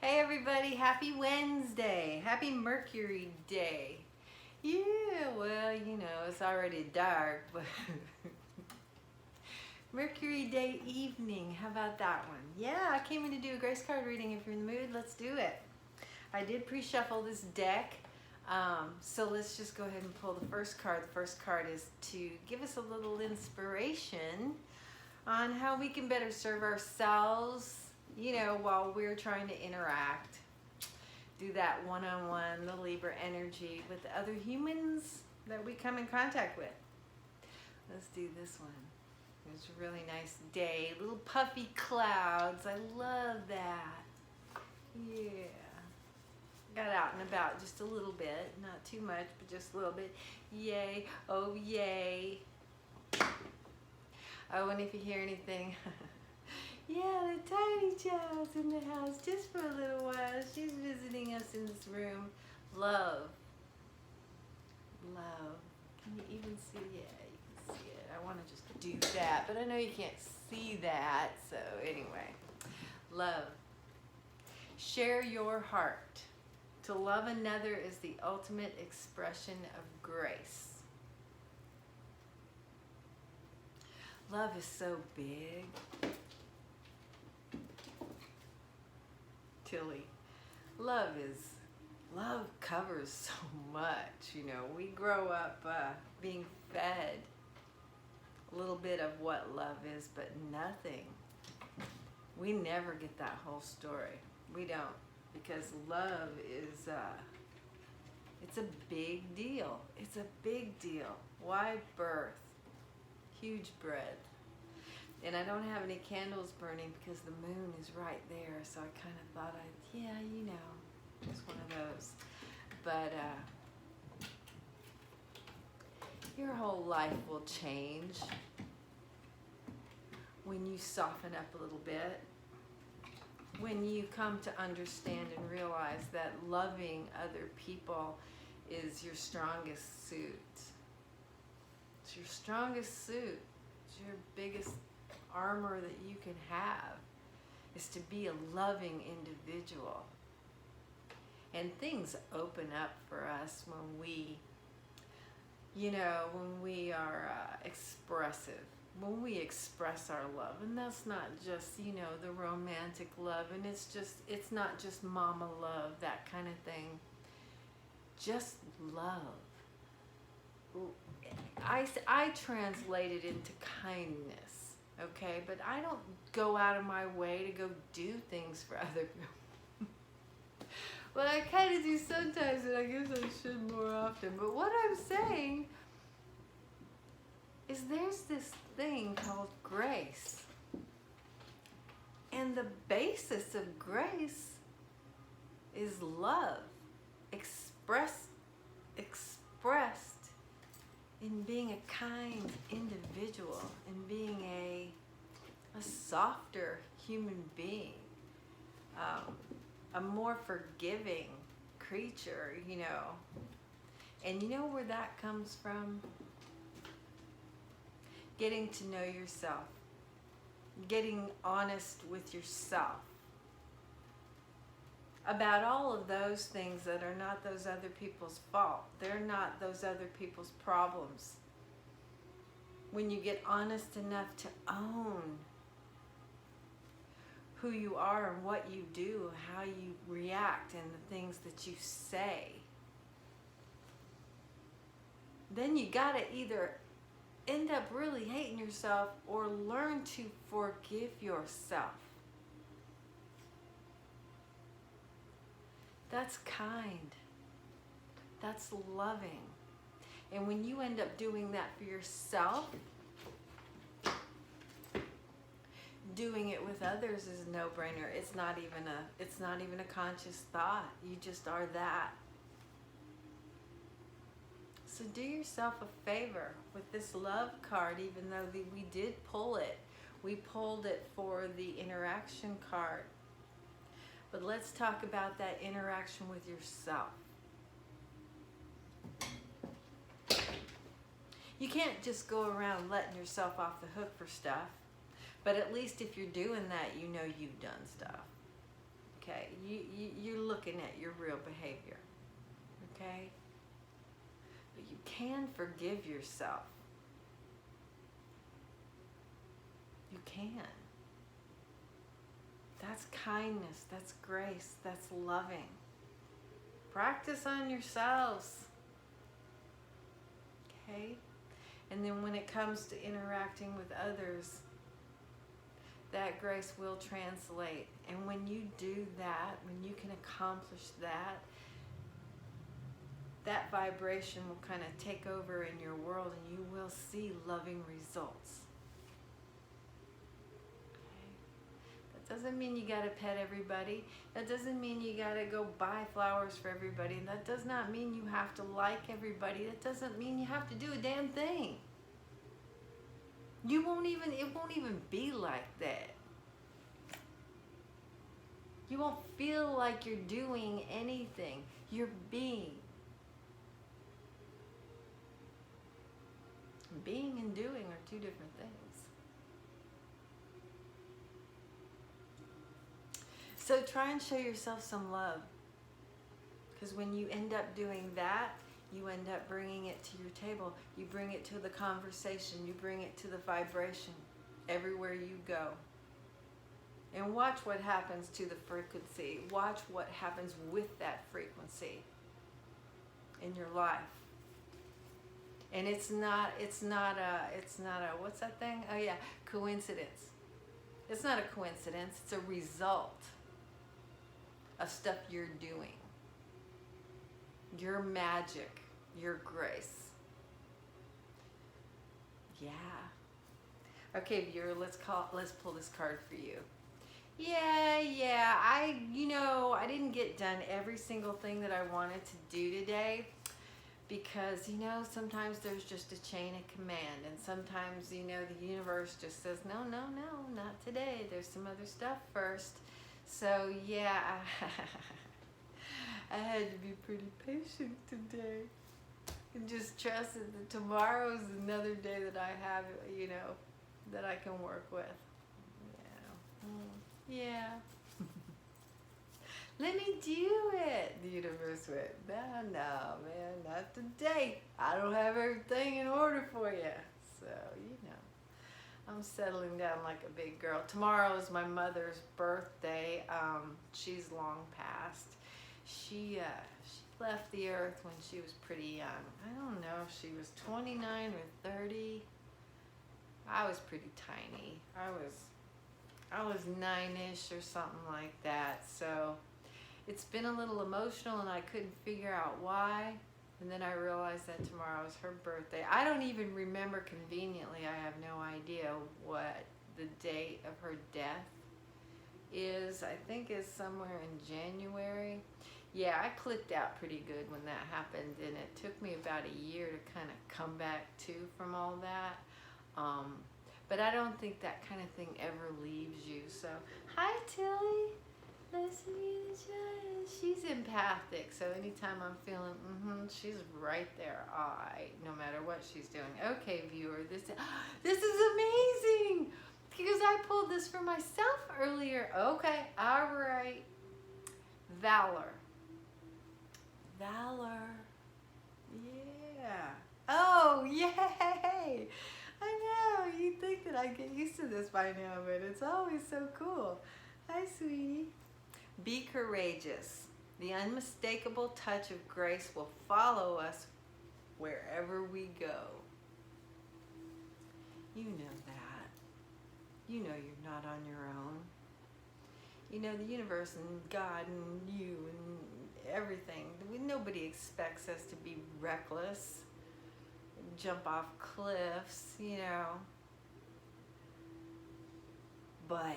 Hey everybody, happy Wednesday. Happy Mercury Day. Yeah, well, it's already dark, but Mercury Day evening. How about that one? Yeah, I came in to do a grace card reading. If you're in the mood, let's do it. I did pre-shuffle this deck. So let's just go ahead and pull the first card. The first card is to give us a little inspiration on how we can better serve ourselves, while we're trying to interact, do that one-on-one, the Libra energy with other humans that we come in contact with. Let's do this one. It's a really nice day, little puffy clouds. I love that. Yeah. Got out and about just a little bit, not too much, but just a little bit. Yay, oh yay. Oh, and if you hear anything, yeah, the tiny child's in the house just for a little while. She's visiting us in this room. Love. Love. Can you even see it? Yeah, you can see it. I want to just do that, but I know you can't see that. So anyway, love. Share your heart. To love another is the ultimate expression of grace. Love is so big. Tilly. Love covers so much. We grow up being fed a little bit of what love is, but nothing. We never get that whole story. We don't, because love is it's a big deal. It's a big deal. Wide berth, huge breadth. And I don't have any candles burning because the moon is right there, so I kind of thought it's one of those. But your whole life will change when you soften up a little bit, when you come to understand and realize that loving other people is your strongest suit. It's your strongest suit. It's your biggest armor that you can have, is to be a loving individual. And things open up for us when we are expressive, when we express our love. And that's not just the romantic love, and it's not just mama love, that kind of thing. Just love. I translate it into kindness, okay? But I don't go out of my way to go do things for other people. Well, I kind of do sometimes, and I guess I should more often. But what I'm saying is there's this thing called grace. And the basis of grace is love, expressed in being a kind individual, in being a softer human being, a more forgiving creature, And you know where that comes from? Getting to know yourself, getting honest with yourself about all of those things that are not those other people's fault. They're not those other people's problems. When you get honest enough to own who you are and what you do, how you react, and the things that you say, then you gotta either end up really hating yourself or learn to forgive yourself. That's kind. That's loving. And when you end up doing that for yourself, doing it with others is a no-brainer. It's not even a conscious thought. You just are that. So do yourself a favor with this love card, even though we did pull it. We pulled it for the interaction card. But let's talk about that interaction with yourself. You can't just go around letting yourself off the hook for stuff. But at least if you're doing that, you've done stuff. Okay, you're looking at your real behavior. Okay, but you can forgive yourself. You can. That's kindness, that's grace, that's loving. Practice on yourselves. Okay? And then when it comes to interacting with others, that grace will translate. And when you do that, when you can accomplish that, that vibration will kind of take over in your world and you will see loving results. Doesn't mean you gotta pet everybody. That doesn't mean you gotta go buy flowers for everybody. That does not mean you have to like everybody. That doesn't mean you have to do a damn thing. It won't even be like that. You won't feel like you're doing anything. You're being. Being and doing are two different things. So try and show yourself some love. Because when you end up doing that, you end up bringing it to your table. You bring it to the conversation. You bring it to the vibration everywhere you go. And watch what happens to the frequency. Watch what happens with that frequency in your life. And it's not a, what's that thing? Oh yeah, coincidence. It's not a coincidence. It's a result of stuff you're doing. Your magic, your grace. Yeah. Okay, viewer, let's pull this card for you. Yeah, I didn't get done every single thing that I wanted to do today because, sometimes there's just a chain of command and sometimes, the universe just says, no, not today. There's some other stuff first. So, yeah, I had to be pretty patient today and just trust that tomorrow is another day that I have, that I can work with. Yeah. Let me do it. The universe went, no, man, not today. I don't have everything in order for you. So, I'm settling down like a big girl. Tomorrow is my mother's birthday. She's long passed. She left the earth when she was pretty young. I don't know if she was 29 or 30. I was pretty tiny. I was 9-ish or something like that. So it's been a little emotional and I couldn't figure out why. And then I realized that tomorrow is her birthday. I don't even remember conveniently. I have no idea what the date of her death is. I think it's somewhere in January. Yeah, I clicked out pretty good when that happened, and it took me about a year to kind of come back to from all that. But I don't think that kind of thing ever leaves you. So, hi Tilly. Nice to meet you. She's empathic, so anytime I'm feeling, she's right there. No matter what she's doing. Okay, viewer, this is amazing because I pulled this for myself earlier. Okay, all right. Valor. Yeah. Oh, yay! I know. You'd think that I'd get used to this by now, but it's always so cool. Hi, sweetie. Be courageous. The unmistakable touch of grace will follow us wherever we go. You know that. You know you're not on your own. The universe and God and you and everything. Nobody expects us to be reckless, jump off cliffs, But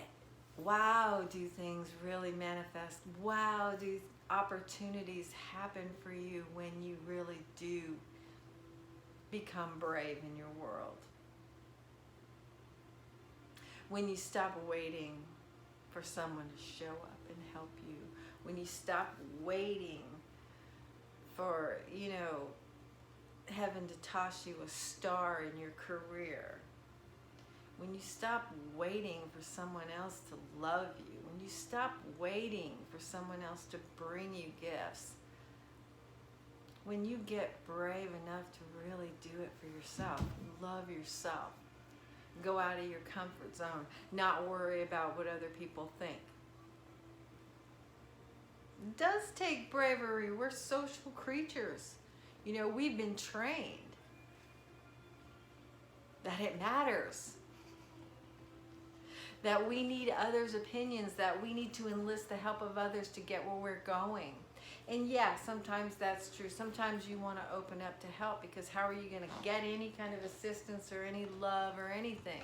wow, do things really manifest? Wow, do opportunities happen for you when you really do become brave in your world? When you stop waiting for someone to show up and help you. When you stop waiting for, heaven to toss you a star in your career. when you stop waiting for someone else to love you, when you stop waiting for someone else to bring you gifts, when you get brave enough to really do it for yourself, love yourself, go out of your comfort zone, not worry about what other people think. It does take bravery. We're social creatures. You know, we've been trained that it matters, that we need others' opinions, that we need to enlist the help of others to get where we're going. And yeah, sometimes that's true. Sometimes you want to open up to help, because how are you going to get any kind of assistance or any love or anything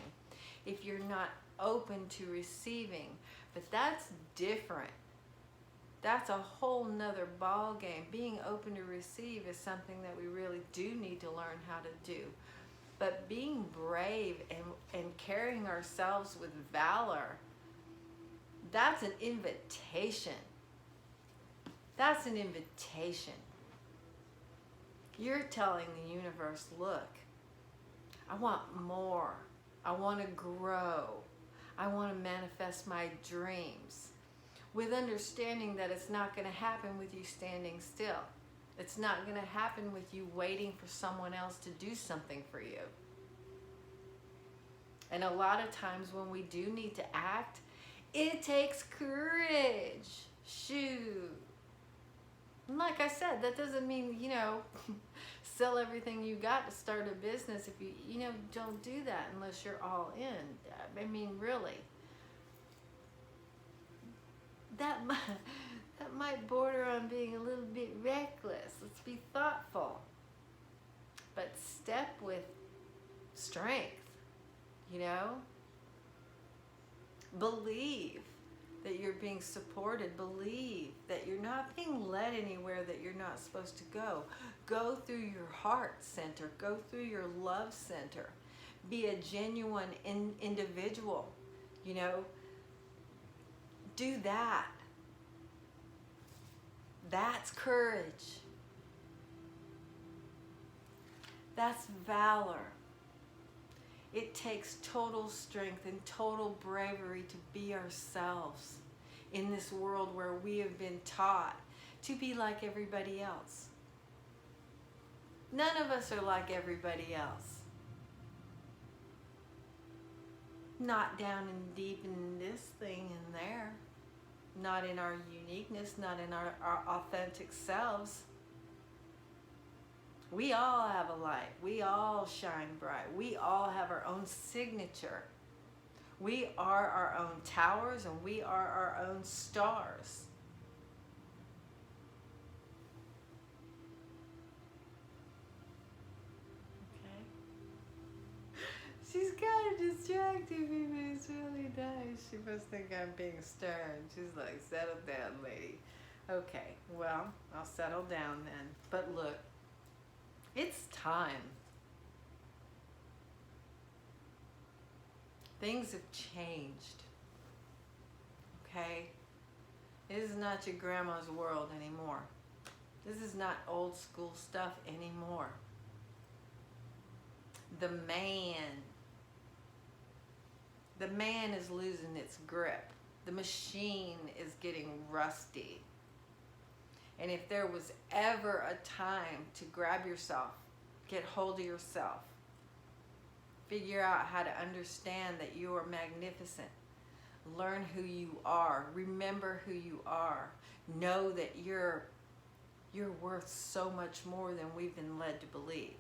if you're not open to receiving? But that's different. That's a whole nother ball game. Being open to receive is something that we really do need to learn how to do. But being brave and carrying ourselves with valor, that's an invitation. That's an invitation. You're telling the universe, look, I want more. I want to grow. I want to manifest my dreams, with understanding that it's not going to happen with you standing still. It's not going to happen with you waiting for someone else to do something for you. And a lot of times when we do need to act, it takes courage. Shoot. And like I said, that doesn't mean, sell everything you got to start a business. If you, don't do that unless you're all in. I mean, really. That might border on being a little bit reckless. Let's be thoughtful. But step with strength, Believe that you're being supported. Believe that you're not being led anywhere that you're not supposed to go. Go through your heart center. Go through your love center. Be a genuine individual, Do that. That's courage. That's valor. It takes total strength and total bravery to be ourselves in this world where we have been taught to be like everybody else. None of us are like everybody else. Not down and deep in this thing and there. Not in our uniqueness, not in our authentic selves. We all have a light. We all shine bright. We all have our own signature. We are our own towers and we are our own stars. Okay. She's kind of distracting me, but it's really nice. She must think I'm being stern. She's like, settle down, lady. Okay, well, I'll settle down then. But look, it's time. Things have changed. Okay? It is not your grandma's world anymore. This is not old school stuff anymore. The man is losing its grip. The machine is getting rusty. And if there was ever a time to grab yourself, get hold of yourself, figure out how to understand that you are magnificent, learn who you are, remember who you are, know that you're worth so much more than we've been led to believe.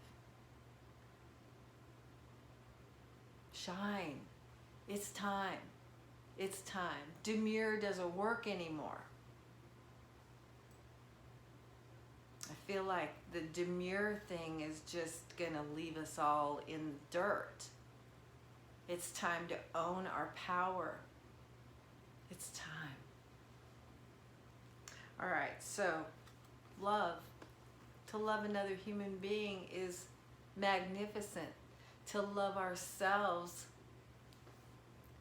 Shine. It's time. It's time. Demure doesn't work anymore. I feel like the demure thing is just going to leave us all in dirt. It's time to own our power. It's time. All right, so love. To love another human being is magnificent. To love ourselves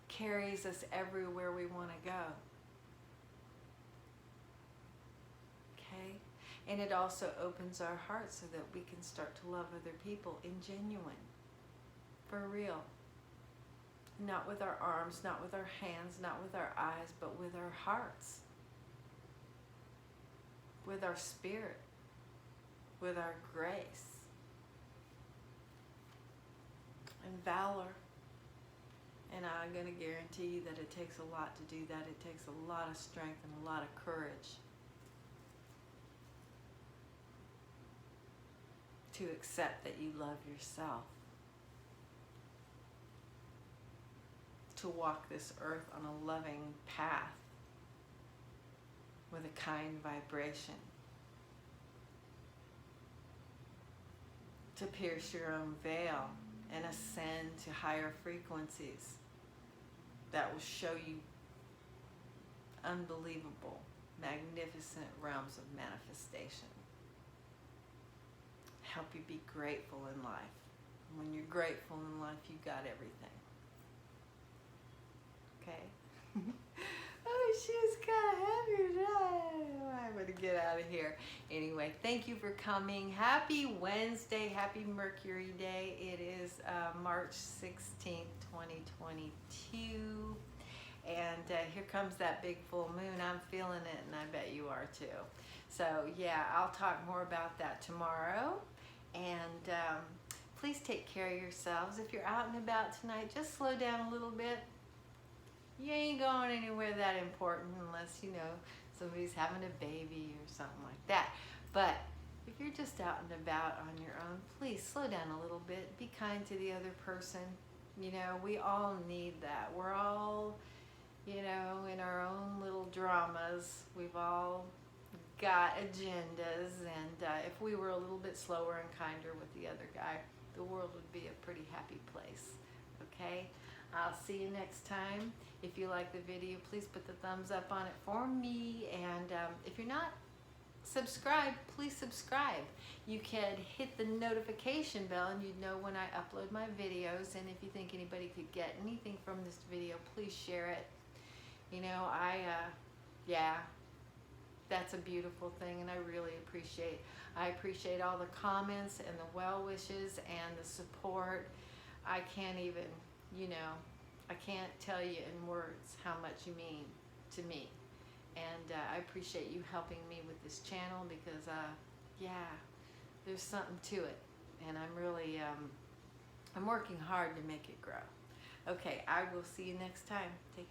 carries us everywhere we want to go. Okay? And it also opens our hearts so that we can start to love other people in genuine, for real. not with our arms, not with our hands, not with our eyes, but with our hearts, with our spirit, with our grace and valor. And I'm going to guarantee you that it takes a lot to do that. It takes a lot of strength and a lot of courage to accept that you love yourself, to walk this earth on a loving path with a kind vibration, to pierce your own veil and ascend to higher frequencies that will show you unbelievable, magnificent realms of manifestation. Help you be grateful in life. When you're grateful in life, you got everything. Okay? Oh, she was kind of heavy today. I'm going to get out of here. Anyway, thank you for coming. Happy Wednesday. Happy Mercury Day. It is March 16th, 2022. And here comes that big full moon. I'm feeling it, and I bet you are too. So, yeah, I'll talk more about that tomorrow. And please take care of yourselves. If you're out and about tonight, just slow down a little bit. You ain't going anywhere that important unless, you know, somebody's having a baby or something like that. But if you're just out and about on your own, please slow down a little bit. Be kind to the other person. You know, we all need that. We're all, you know, in our own little dramas. We've all got agendas. And if we were a little bit slower and kinder with the other guy, the world would be a pretty happy place. Okay? I'll see you next time. If you like the video, please put the thumbs up on it for me. And if you're not subscribed, please subscribe. You can hit the notification bell and you'd know when I upload my videos. And if you think anybody could get anything from this video, please share it. You know, yeah, that's a beautiful thing, and I really appreciate all the comments and the well wishes and the support. I can't even, you know, I can't tell you in words how much you mean to me. And I appreciate you helping me with this channel because, yeah, there's something to it. And I'm really, I'm working hard to make it grow. Okay, I will see you next time. Take